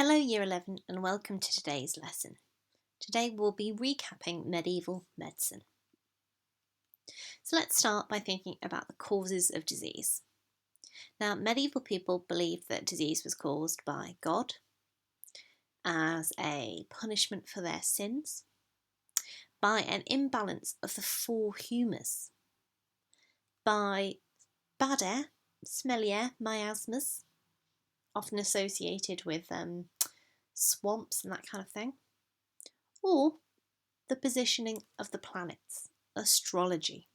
Hello Year 11 and welcome to today's lesson. Today we'll be recapping medieval medicine. So let's start by thinking about the causes of disease. Now, medieval people believed that disease was caused by God as a punishment for their sins, by an imbalance of the four humours, by bad air, smelly air, miasmas, often associated with swamps and that kind of thing, or the positioning of the planets, astrology.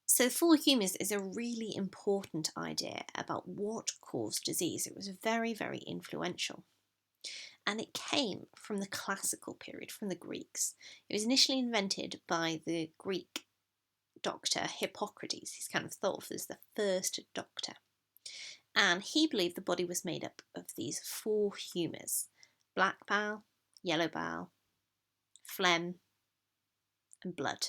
So Four Humours is a really important idea about what caused disease. It was very, very influential. And it came from the classical period, from the Greeks. It was initially invented by the Greek doctor Hippocrates. He's kind of thought of as the first doctor. And he believed the body was made up of these four humours: black bile, yellow bile, phlegm, and blood.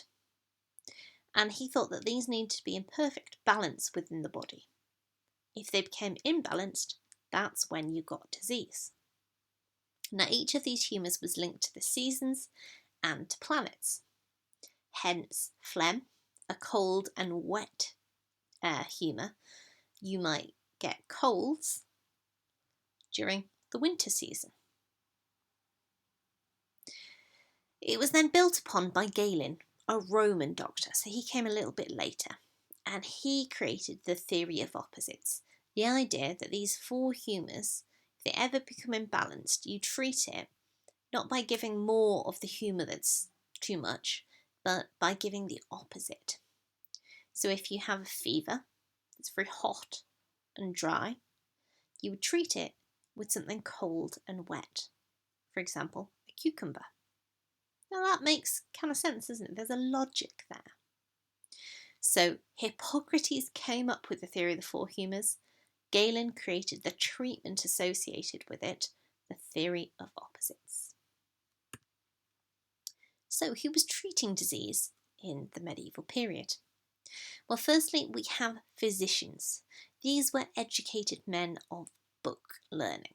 And he thought that these needed to be in perfect balance within the body. If they became imbalanced, that's when you got disease. Now, each of these humours was linked to the seasons and to planets. Hence, phlegm, a cold and wet humour. You might get colds during the winter season. It was then built upon by Galen, a Roman doctor, so he came a little bit later, and he created the theory of opposites, the idea that these four humours, if they ever become imbalanced, you treat it not by giving more of the humour that's too much, but by giving the opposite. So if you have a fever that's very hot and dry, you would treat it with something cold and wet, for example, a cucumber. Now that makes kind of sense, doesn't it? There's a logic there. So Hippocrates came up with the theory of the four humours. Galen created the treatment associated with it, the theory of opposites. So who was treating disease in the medieval period? Well, firstly, we have physicians. These were educated men of book learning,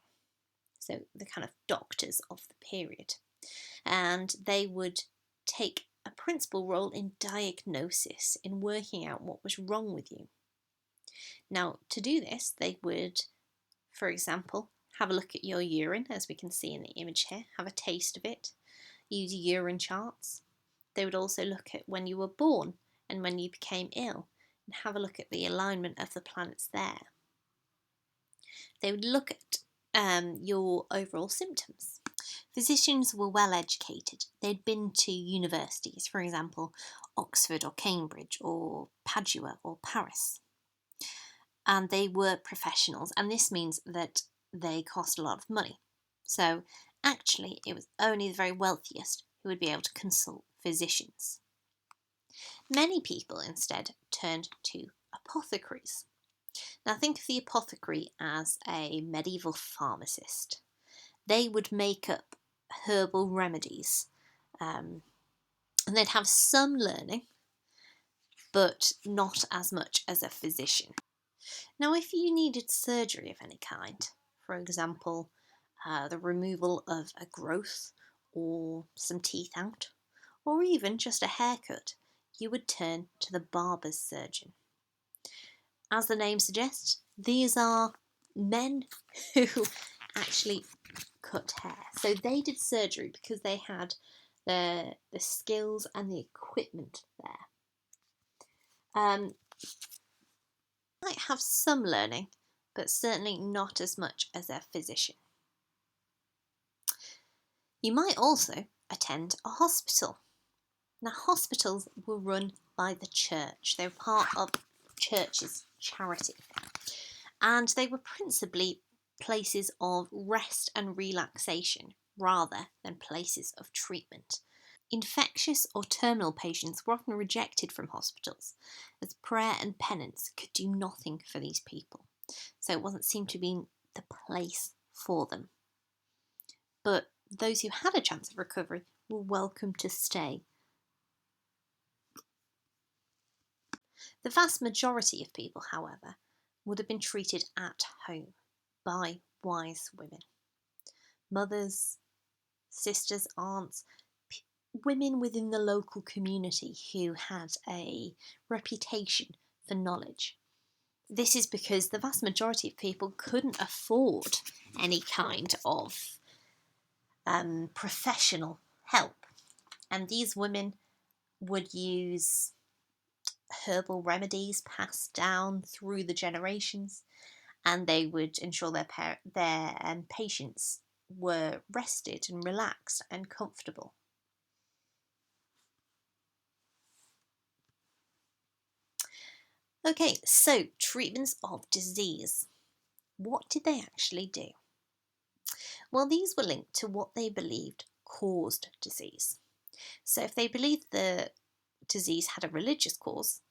so the kind of doctors of the period. And they would take a principal role in diagnosis, in working out what was wrong with you. Now, to do this, they would, for example, have a look at your urine, as we can see in the image here, have a taste of it, use urine charts. They would also look at when you were born and when you became ill, and have a look at the alignment of the planets there. They would look at your overall symptoms. Physicians were well educated. They'd been to universities, for example, Oxford or Cambridge or Padua or Paris. And they were professionals, and this means that they cost a lot of money. So actually, it was only the very wealthiest who would be able to consult physicians. Many people instead turned to apothecaries. Now think of the apothecary as a medieval pharmacist. They would make up herbal remedies, and they'd have some learning, but not as much as a physician. Now, if you needed surgery of any kind, for example, the removal of a growth or some teeth out, or even just a haircut, you would turn to the barber's surgeon. As the name suggests, these are men who actually cut hair. So they did surgery because they had the skills and the equipment there. Might have some learning, but certainly not as much as a physician. You might also attend a hospital. Now, hospitals were run by the church. They were part of church's charity. And they were principally places of rest and relaxation rather than places of treatment. Infectious or terminal patients were often rejected from hospitals, as prayer and penance could do nothing for these people. So it wasn't seen to be the place for them. But those who had a chance of recovery were welcome to stay. The vast majority of people, however, would have been treated at home. by wise women. Mothers, sisters, aunts, women within the local community who had a reputation for knowledge. This is because the vast majority of people couldn't afford any kind of professional help. And these women would use herbal remedies passed down through the generations, and they would ensure their patients were rested and relaxed and comfortable. Okay, so treatments of disease. What did they actually do? Well, these were linked to what they believed caused disease. So if they believed the disease had a religious cause,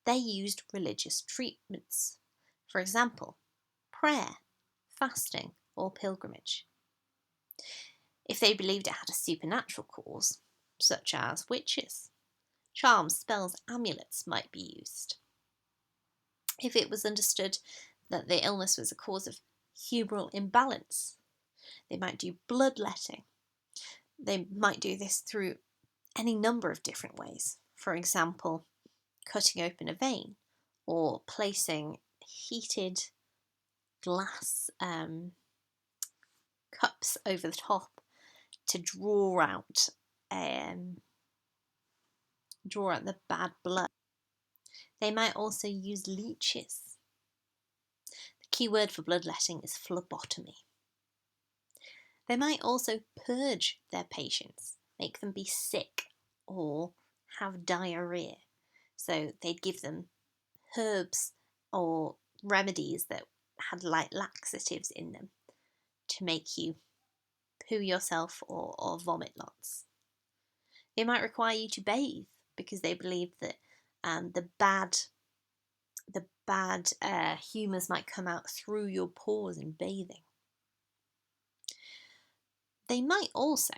they used religious treatments. For example, prayer, fasting, or pilgrimage. If they believed it had a supernatural cause, such as witches, charms, spells, amulets might be used. If it was understood that the illness was a cause of humoral imbalance, they might do bloodletting. They might do this through any number of different ways. For example, cutting open a vein or placing heated glass cups over the top to draw out the bad blood. They might also use leeches. The key word for bloodletting is phlebotomy. They might also purge their patients, make them be sick or have diarrhea. So they'd give them herbs or remedies that had like laxatives in them to make you poo yourself or vomit lots. They might require you to bathe because they believed that the bad humours might come out through your pores in bathing. They might also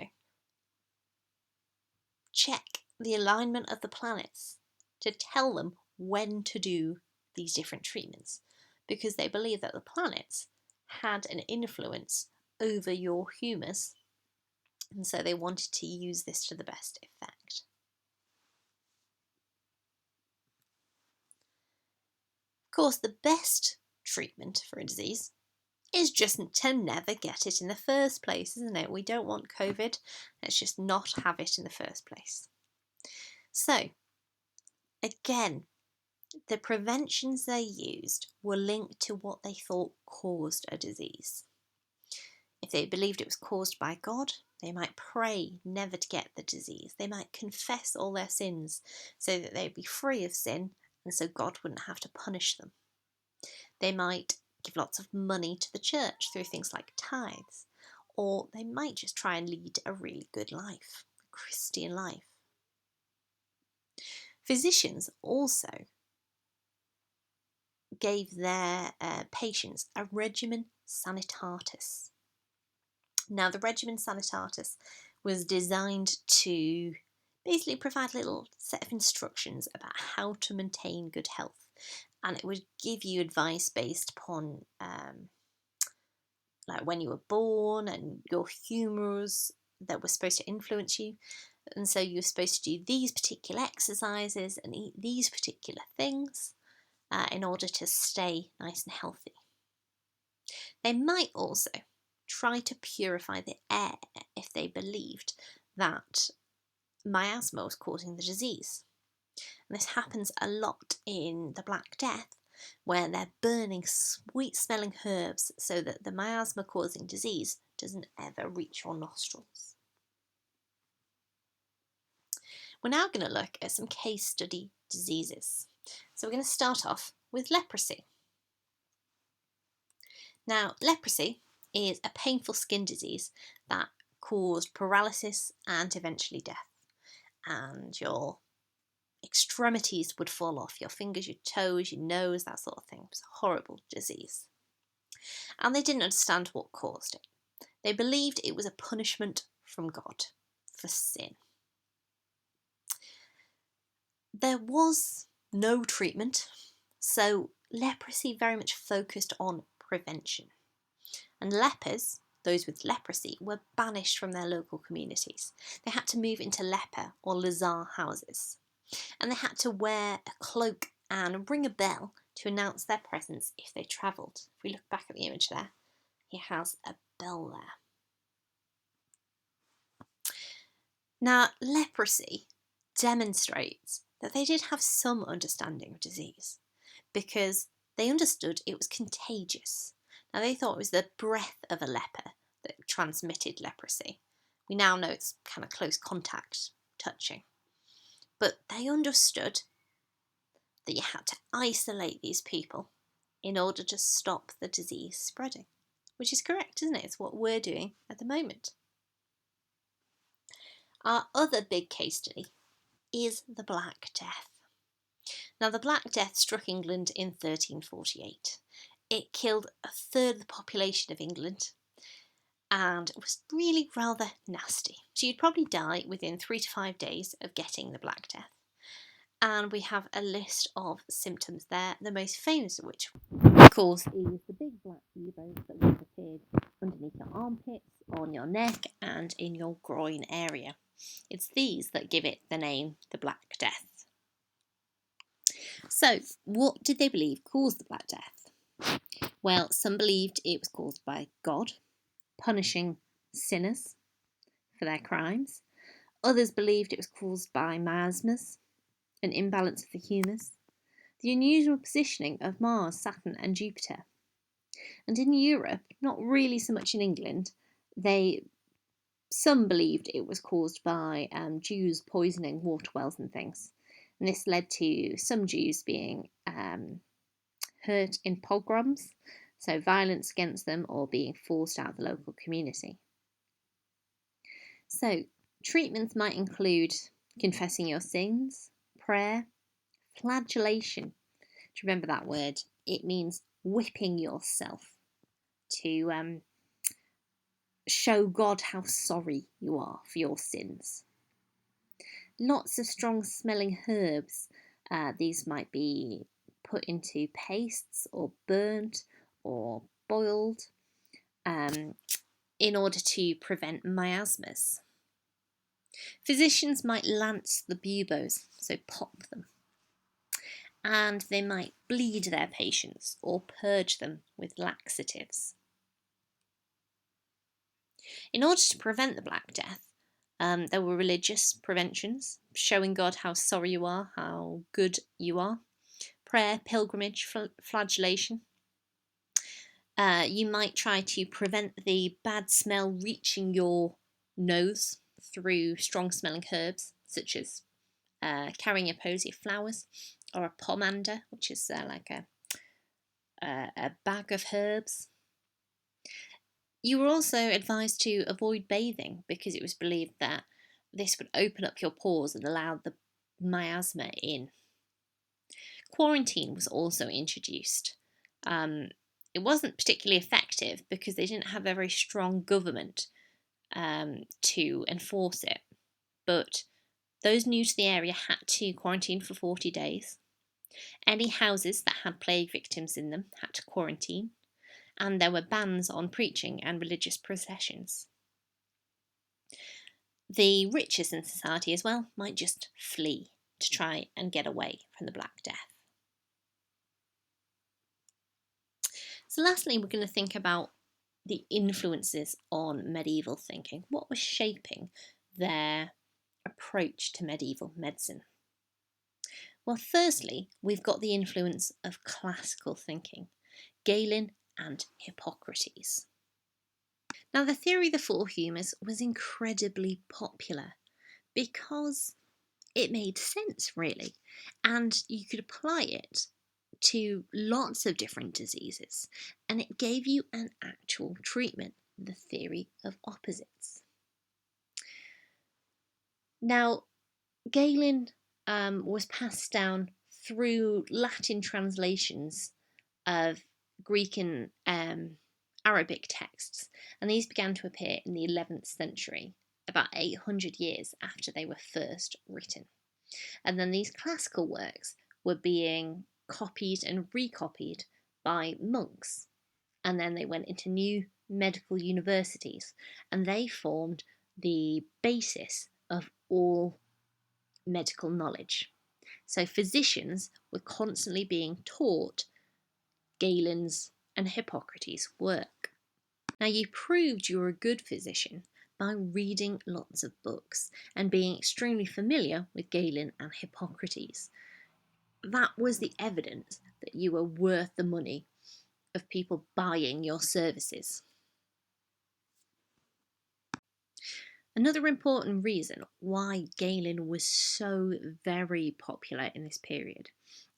check the alignment of the planets to tell them when to do these different treatments, because they believe that the planets had an influence over your humours, and so they wanted to use this to the best effect. Of course, the best treatment for a disease is just to never get it in the first place, isn't it? We don't want COVID, let's just not have it in the first place. So, again, the preventions they used were linked to what they thought caused a disease. If they believed it was caused by God, they might pray never to get the disease. They might confess all their sins so that they'd be free of sin and so God wouldn't have to punish them. They might give lots of money to the church through things like tithes, or they might just try and lead a really good life, a Christian life. Physicians also gave their patients a regimen sanitatis. Now, the regimen sanitatis was designed to basically provide a little set of instructions about how to maintain good health, and it would give you advice based upon like when you were born and your humours that were supposed to influence you. And so you were supposed to do these particular exercises and eat these particular things in order to stay nice and healthy. They might also try to purify the air if they believed that miasma was causing the disease. And this happens a lot in the Black Death, where they're burning sweet smelling herbs so that the miasma causing disease doesn't ever reach your nostrils. We're now going to look at some case study diseases. So we're going to start off with leprosy. Now, leprosy is a painful skin disease that caused paralysis and eventually death. And your extremities would fall off, your fingers, your toes, your nose, that sort of thing. It was a horrible disease. And they didn't understand what caused it. They believed it was a punishment from God for sin. There was no treatment, so leprosy very much focused on prevention. And lepers, those with leprosy, were banished from their local communities. They had to move into leper or lazar houses, and they had to wear a cloak and ring a bell to announce their presence if they travelled. If we look back at the image there, he has a bell there. Now, leprosy demonstrates that they did have some understanding of disease, because they understood it was contagious. Now, they thought it was the breath of a leper that transmitted leprosy. We now know it's kind of close contact, touching. But they understood that you had to isolate these people in order to stop the disease spreading, which is correct, isn't it? It's what we're doing at the moment. Our other big case study is the Black Death. Now, the Black Death struck England in 1348. It killed a third of the population of England and was really rather nasty. So you'd probably die within 3 to 5 days of getting the Black Death. And we have a list of symptoms there, the most famous of which, of course, is the big black buboes that would have appeared underneath your armpits, on your neck, and in your groin area. It's these that give it the name the Black Death. So, what did they believe caused the Black Death? Well, some believed it was caused by God punishing sinners for their crimes. Others believed it was caused by miasmas, an imbalance of the humours, the unusual positioning of Mars, Saturn and Jupiter. And in Europe, not really so much in England, some believed it was caused by Jews poisoning water wells and things. And this led to some Jews being hurt in pogroms, so violence against them or being forced out of the local community. So treatments might include confessing your sins, prayer, flagellation. Do you remember that word? It means whipping yourself to show God how sorry you are for your sins. Lots of strong smelling herbs. These might be put into pastes or burnt or boiled in order to prevent miasmas. Physicians might lance the buboes, so pop them. And they might bleed their patients or purge them with laxatives. In order to prevent the Black Death, there were religious preventions, showing God how sorry you are, how good you are. Prayer, pilgrimage, flagellation. You might try to prevent the bad smell reaching your nose through strong-smelling herbs, such as carrying a posy of flowers, or a pomander, which is like a bag of herbs. You were also advised to avoid bathing because it was believed that this would open up your pores and allow the miasma in. Quarantine was also introduced. It wasn't particularly effective because they didn't have a very strong government to enforce it, but those new to the area had to quarantine for 40 days. Any houses that had plague victims in them had to quarantine, and there were bans on preaching and religious processions. The richest in society as well might just flee to try and get away from the Black Death. So lastly, we're going to think about the influences on medieval thinking. What was shaping their approach to medieval medicine? Well, firstly, we've got the influence of classical thinking, Galen and Hippocrates. Now, the theory of the Four Humours was incredibly popular because it made sense, really, and you could apply it to lots of different diseases, and it gave you an actual treatment, the theory of opposites. Now, Galen was passed down through Latin translations of Greek and Arabic texts, and these began to appear in the 11th century, about 800 years after they were first written. And then these classical works were being copied and recopied by monks and then they went into new medical universities, and they formed the basis of all medical knowledge. So physicians were constantly being taught Galen's and Hippocrates' work. Now, you proved you were a good physician by reading lots of books and being extremely familiar with Galen and Hippocrates. That was the evidence that you were worth the money of people buying your services. Another important reason why Galen was so very popular in this period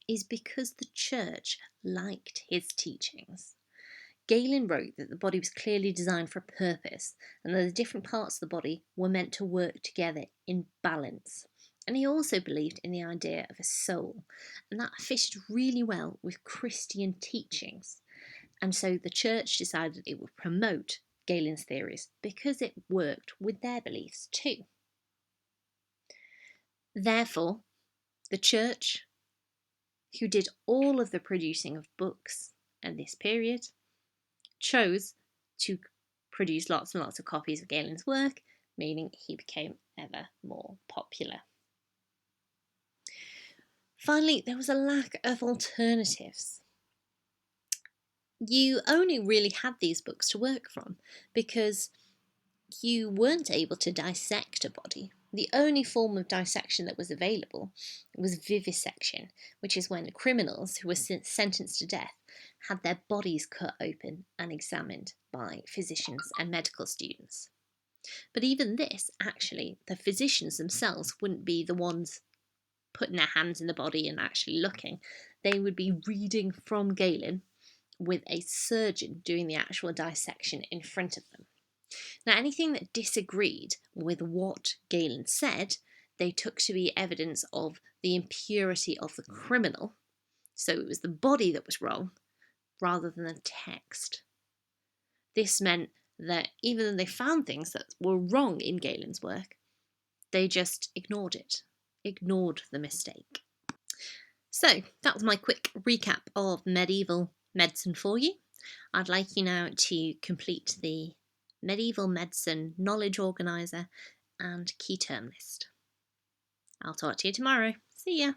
is because the church liked his teachings. Galen wrote that the body was clearly designed for a purpose and that the different parts of the body were meant to work together in balance. And he also believed in the idea of a soul, and that fitted really well with Christian teachings. And so the church decided it would promote Galen's theories because it worked with their beliefs too. Therefore, the church, who did all of the producing of books at this period, chose to produce lots and lots of copies of Galen's work, meaning he became ever more popular. Finally, there was a lack of alternatives. You only really had these books to work from because you weren't able to dissect a body. The only form of dissection that was available was vivisection, which is when criminals who were sentenced to death had their bodies cut open and examined by physicians and medical students. But even this, actually, the physicians themselves wouldn't be the ones putting their hands in the body and actually looking. They would be reading from Galen with a surgeon doing the actual dissection in front of them. Now, anything that disagreed with what Galen said, they took to be evidence of the impurity of the criminal. So it was the body that was wrong rather than the text. This meant that even though they found things that were wrong in Galen's work, they just ignored it, ignored the mistake. So that was my quick recap of medieval medicine for you. I'd like you now to complete the medieval medicine knowledge organiser and key term list. I'll talk to you tomorrow. See ya!